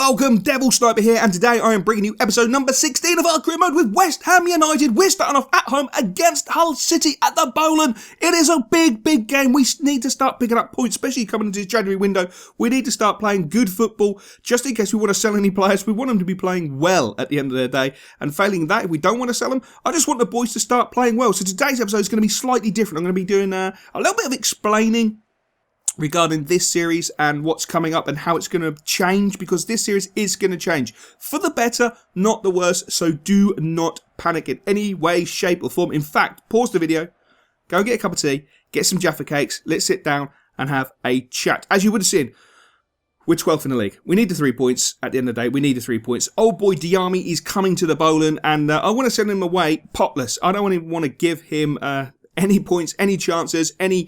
welcome, Devil Sniper here, and today I am bringing you episode number 16 of our career mode with West Ham United. We're starting off at home against Hull City at the Bowlen. It is a big game. We need to start picking up points, especially coming into this January window. We need to start playing good football, just in case we want to sell any players. We want them to be playing well at the end of the day, and failing that, if we don't want to sell them, I just want the boys to start playing well. So today's episode is going to be slightly different. I'm going to be doing a little bit of explaining regarding this series and what's coming up and how it's going to change, because this series is going to change for the better, not the worse. So do not panic in any way, shape or form. In fact, pause the video, go and get a cup of tea, get some Jaffa cakes, let's sit down and have a chat. As you would have seen, we're 12th in the league. We need the 3 points at the end of the day. We need the 3 points. Old boy Diami is coming to the Bowlen, and I want to send him away potless. I don't even want to give him any points, any chances, any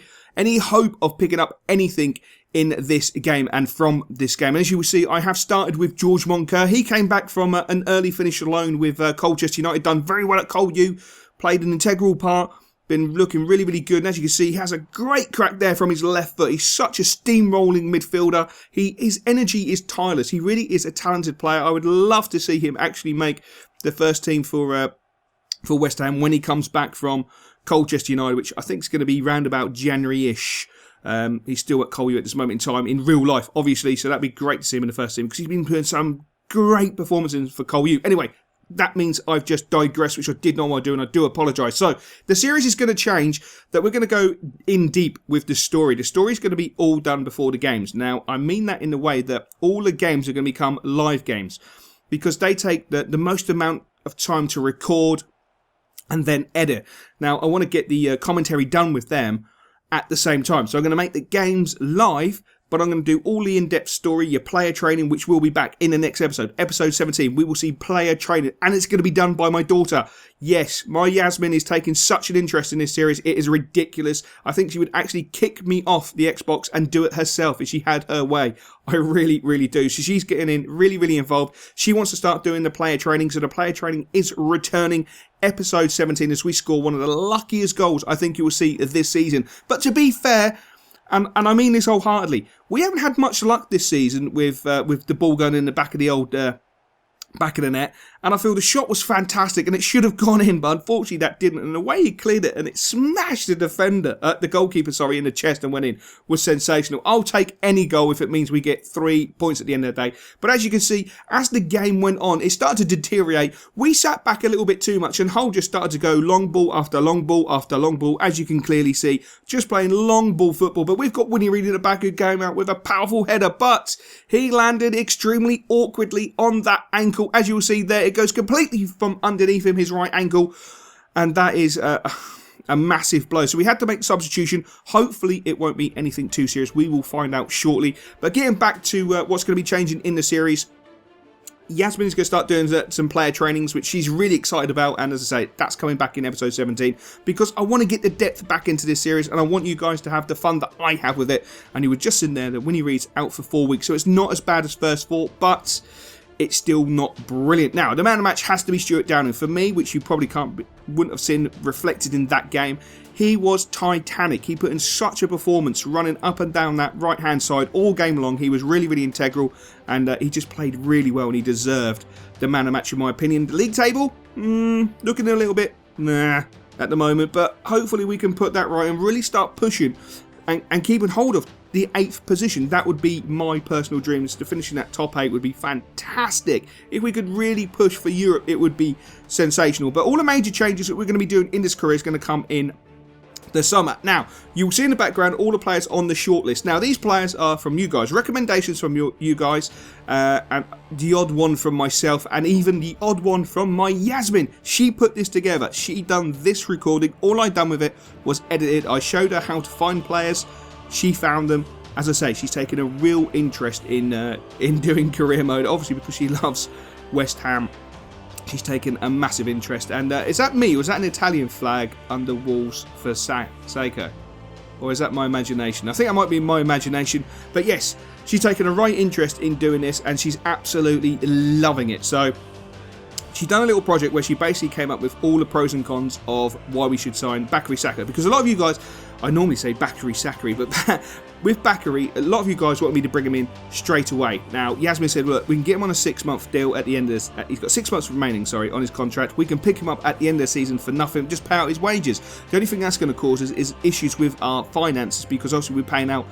hope of picking up anything in this game and from this game. And as you will see, I have started with George Monker. He came back from an early finish alone with Coolidge United, done very well at Col U, played an integral part, been looking really good. And as you can see, he has a great crack there from his left foot. He's such a steamrolling midfielder. His energy is tireless. He really is a talented player. I would love to see him actually make the first team for West Ham when he comes back from Colchester United, which I think is going to be round about January-ish. He's still at Col U at this moment in time, in real life, obviously, so that'd be great to see him in the first team, because he's been putting some great performances for Col U. Anyway, that means I've just digressed, which I did not want to do, and I do apologise. So, the series is going to change, that we're going to go in deep with the story. The story is going to be all done before the games. Now, I mean that in the way that all the games are going to become live games, because they take the most amount of time to record and then edit. Now, I want to get the commentary done with them at the same time. So I'm going to make the games live, but I'm going to do all the in-depth story, your player training, which will be back in the next episode. Episode 17, we will see player training, and it's going to be done by my daughter. Yes, my Yasmin is taking such an interest in this series. It is ridiculous. I think she would actually kick me off the Xbox and do it herself if she had her way. I really do. So she's getting in really involved. She wants to start doing the player training, so the player training is returning episode 17 as we score one of the luckiest goals I think you will see this season. But to be fair, and I mean this wholeheartedly, we haven't had much luck this season with the ball going in the back of the old back of the net, and I feel the shot was fantastic and it should have gone in, but unfortunately that didn't, and the way he cleared it and it smashed the the goalkeeper in the chest and went in was sensational. I'll take any goal if it means we get 3 points at the end of the day. But as you can see, as the game went on, it started to deteriorate. We sat back a little bit too much, and Hull just started to go long ball after long ball after long ball, as you can clearly see, just playing long ball football. But we've got Winnie Reid in the back who came out with a powerful header, but he landed extremely awkwardly on that ankle. As you will see there, it goes completely from underneath him, his right ankle, and that is a massive blow. So we had to make the substitution. Hopefully it won't be anything too serious. We will find out shortly. But getting back to what's going to be changing in the series, Yasmin is going to start doing some player trainings, which she's really excited about, and as I say, that's coming back in episode 17, because I want to get the depth back into this series, and I want you guys to have the fun that I have with it. And you were just in there that Winnie Reid's out for 4 weeks, so it's not as bad as first 4, but it's still not brilliant. Now, the man of the match has to be Stuart Downing. For me, which you probably wouldn't have seen reflected in that game, he was titanic. He put in such a performance running up and down that right-hand side all game long. He was really integral, and he just played really well, and he deserved the man of the match in my opinion. The league table, looking a little bit nah at the moment, but hopefully we can put that right and really start pushing and keeping hold of the 8th position. That would be my personal dreams. To finish in that top 8 would be fantastic. If we could really push for Europe, it would be sensational. But all the major changes that we're going to be doing in this career is going to come in the summer. Now, you'll see in the background all the players on the shortlist. Now, these players are from you guys. Recommendations from you guys, and the odd one from myself, and even the odd one from my Yasmin. She put this together. She done this recording. All I done with it was edit it. I showed her how to find players. She found them. As I say, she's taken a real interest in doing career mode, obviously because she loves West Ham. She's taken a massive interest. And is that me? Was that an Italian flag under walls for Seiko? Or is that my imagination? I think it might be my imagination. But yes, she's taken a right interest in doing this, and she's absolutely loving it. So she's done a little project where she basically came up with all the pros and cons of why we should sign Bakary Saka. Because a lot of you guys, I normally say Bakary Sakary, but with Bakary, a lot of you guys want me to bring him in straight away. Now, Yasmin said, look, we can get him on a 6-month deal at the end of this. He's got 6 months remaining, on his contract. We can pick him up at the end of the season for nothing, just pay out his wages. The only thing that's going to cause is issues with our finances, because obviously we're paying out,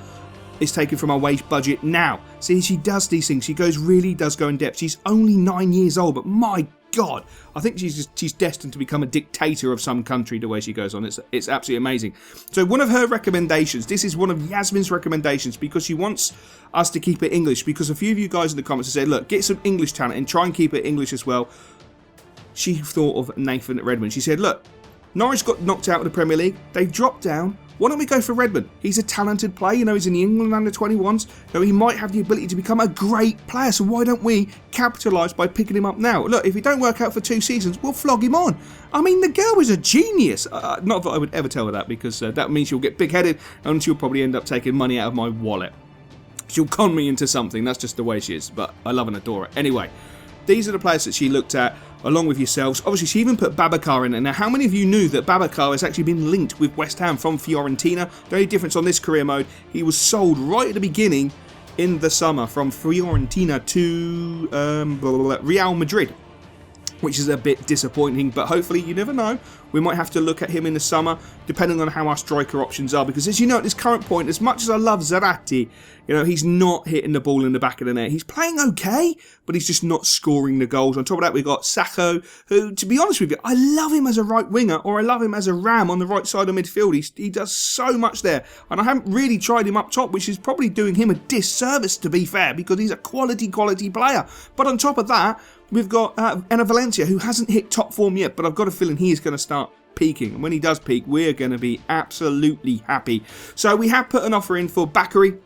it's taken from our wage budget now. See, she does these things. She really does go in depth. She's only 9 years old, but my God, I think she's destined to become a dictator of some country the way she goes on. It's absolutely amazing. So one of her recommendations, this is one of Yasmin's recommendations, because she wants us to keep it English, because a few of you guys in the comments have said, look, get some English talent and try and keep it English as well. She thought of Nathan Redmond. She said, look, Norwich got knocked out of the Premier League. They've dropped down. Why don't we go for Redmond? He's a talented player. You know, he's in the England under-21s. So he might have the ability to become a great player. So why don't we capitalise by picking him up now? Look, if he don't work out for 2 seasons, we'll flog him on. I mean, the girl is a genius. Not that I would ever tell her that, because that means she'll get big-headed and she'll probably end up taking money out of my wallet. She'll con me into something. That's just the way she is. But I love and adore her. Anyway, these are the players that she looked at, along with yourselves. Obviously, she even put Babacar in there. Now, how many of you knew that Babacar has actually been linked with West Ham from Fiorentina? The only difference on this career mode, he was sold right at the beginning in the summer from Fiorentina to Real Madrid, which is a bit disappointing, but hopefully, you never know, we might have to look at him in the summer, depending on how our striker options are, because as you know, at this current point, as much as I love Zarate, you know, he's not hitting the ball in the back of the net. He's playing okay, but he's just not scoring the goals. On top of that, we've got Sakho, who, to be honest with you, I love him as a right winger, or I love him as a ram on the right side of midfield. He does so much there, and I haven't really tried him up top, which is probably doing him a disservice, to be fair, because he's a quality player. But on top of that, we've got Enner Valencia, who hasn't hit top form yet, but I've got a feeling he is going to start peaking. And when he does peak, we're going to be absolutely happy. So we have put an offer in for Bakary.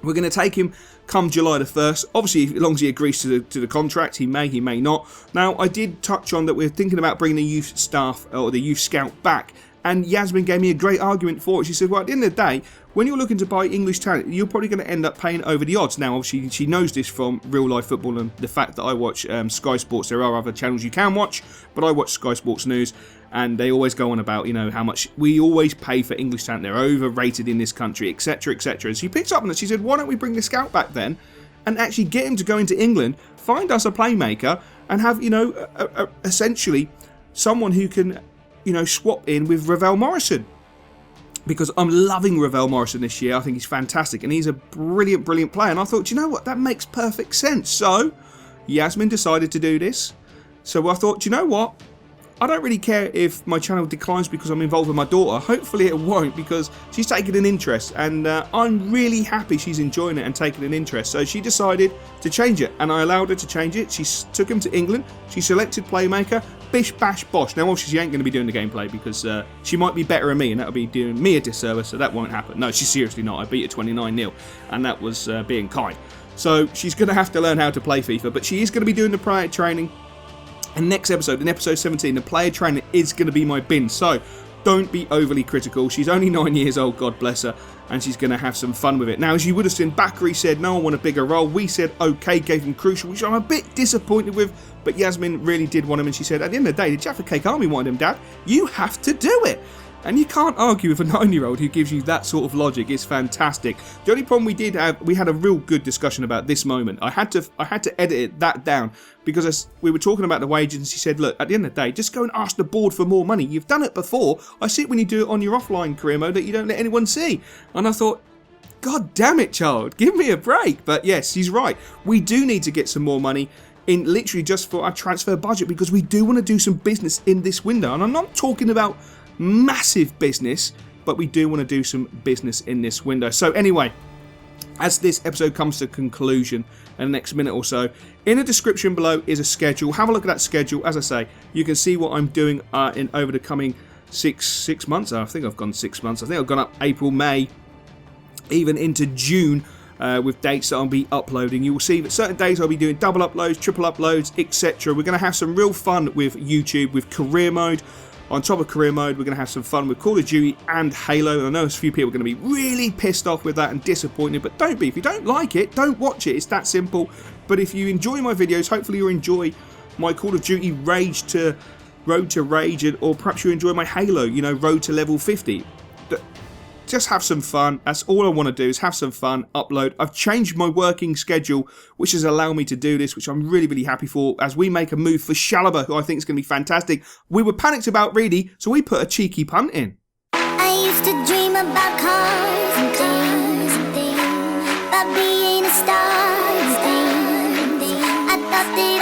We're going to take him come July the 1st. Obviously, as long as he agrees to the contract, he may not. Now, I did touch on that we're thinking about bringing the youth staff or the youth scout back. And Yasmin gave me a great argument for it. She said, well, at the end of the day, when you're looking to buy English talent, you're probably going to end up paying over the odds. Now, obviously, she knows this from real life football and the fact that I watch Sky Sports. There are other channels you can watch, but I watch Sky Sports News, and they always go on about, you know, how much we always pay for English talent. They're overrated in this country, etc., etc. And she picked up on it. She said, why don't we bring the scout back then and actually get him to go into England, find us a playmaker, and have, you know, essentially someone who can, you know, swap in with Ravel Morrison. Because I'm loving Ravel Morrison this year. I think he's fantastic. And he's a brilliant player. And I thought, you know what? That makes perfect sense. So, Yasmin decided to do this. So I thought, you know what? I don't really care if my channel declines because I'm involved with my daughter. Hopefully it won't, because she's taken an interest. And I'm really happy she's enjoying it and taking an interest. So she decided to change it. And I allowed her to change it. She took him to England. She selected Playmaker. Bish, bash, bosh. Now, obviously, she ain't going to be doing the gameplay because she might be better than me, and that'll be doing me a disservice, so that won't happen. No, she's seriously not. I beat her 29-0, and that was being kind. So she's going to have to learn how to play FIFA, but she is going to be doing the player training. And next episode, in episode 17, the player training is going to be my bin. So don't be overly critical. She's only 9 years old, God bless her, and she's going to have some fun with it. Now, as you would have seen, Bakary said, no, I want a bigger role. We said, okay, gave him crucial, which I'm a bit disappointed with, but Yasmin really did want him, and she said, at the end of the day, the Jaffa Cake Army wanted him, Dad. You have to do it. And you can't argue with a 9-year-old who gives you that sort of logic. It's fantastic. The only problem we had a real good discussion about this moment. I had to edit that down because as we were talking about the wages, and she said, look, at the end of the day, just go and ask the board for more money. You've done it before. I see it when you do it on your offline career mode that you don't let anyone see. And I thought, God damn it, child, give me a break. But yes, she's right. We do need to get some more money in literally just for our transfer budget because we do want to do some business in this window. And I'm not talking about massive business, but we do want to do some business in this window. So anyway, as this episode comes to conclusion in the next minute or so, in the description below is a schedule. Have a look at that schedule. As I say, you can see what I'm doing in over the coming six months. I think I've gone 6 months. I think I've gone up April, May, even into June. With dates that I'll be uploading. You will see that certain days I'll be doing double uploads, triple uploads, etc. We're going to have some real fun with YouTube, with career mode. On top of career mode, we're going to have some fun with Call of Duty and Halo. I know a few people are going to be really pissed off with that and disappointed, but don't be. If you don't like it, don't watch it. It's that simple. But if you enjoy my videos, hopefully you'll enjoy my Call of Duty Road to Rage, or perhaps you enjoy my Halo, you know, Road to Level 50. Just have some fun. That's all I want to do, is have some fun, upload. I've changed my working schedule, which has allowed me to do this, which I'm really, really happy for, as we make a move for Shaliber, who I think is going to be fantastic. We were panicked about Reedy, so we put a cheeky punt in. I used to dream about cars and things, about being a star and things. I thought that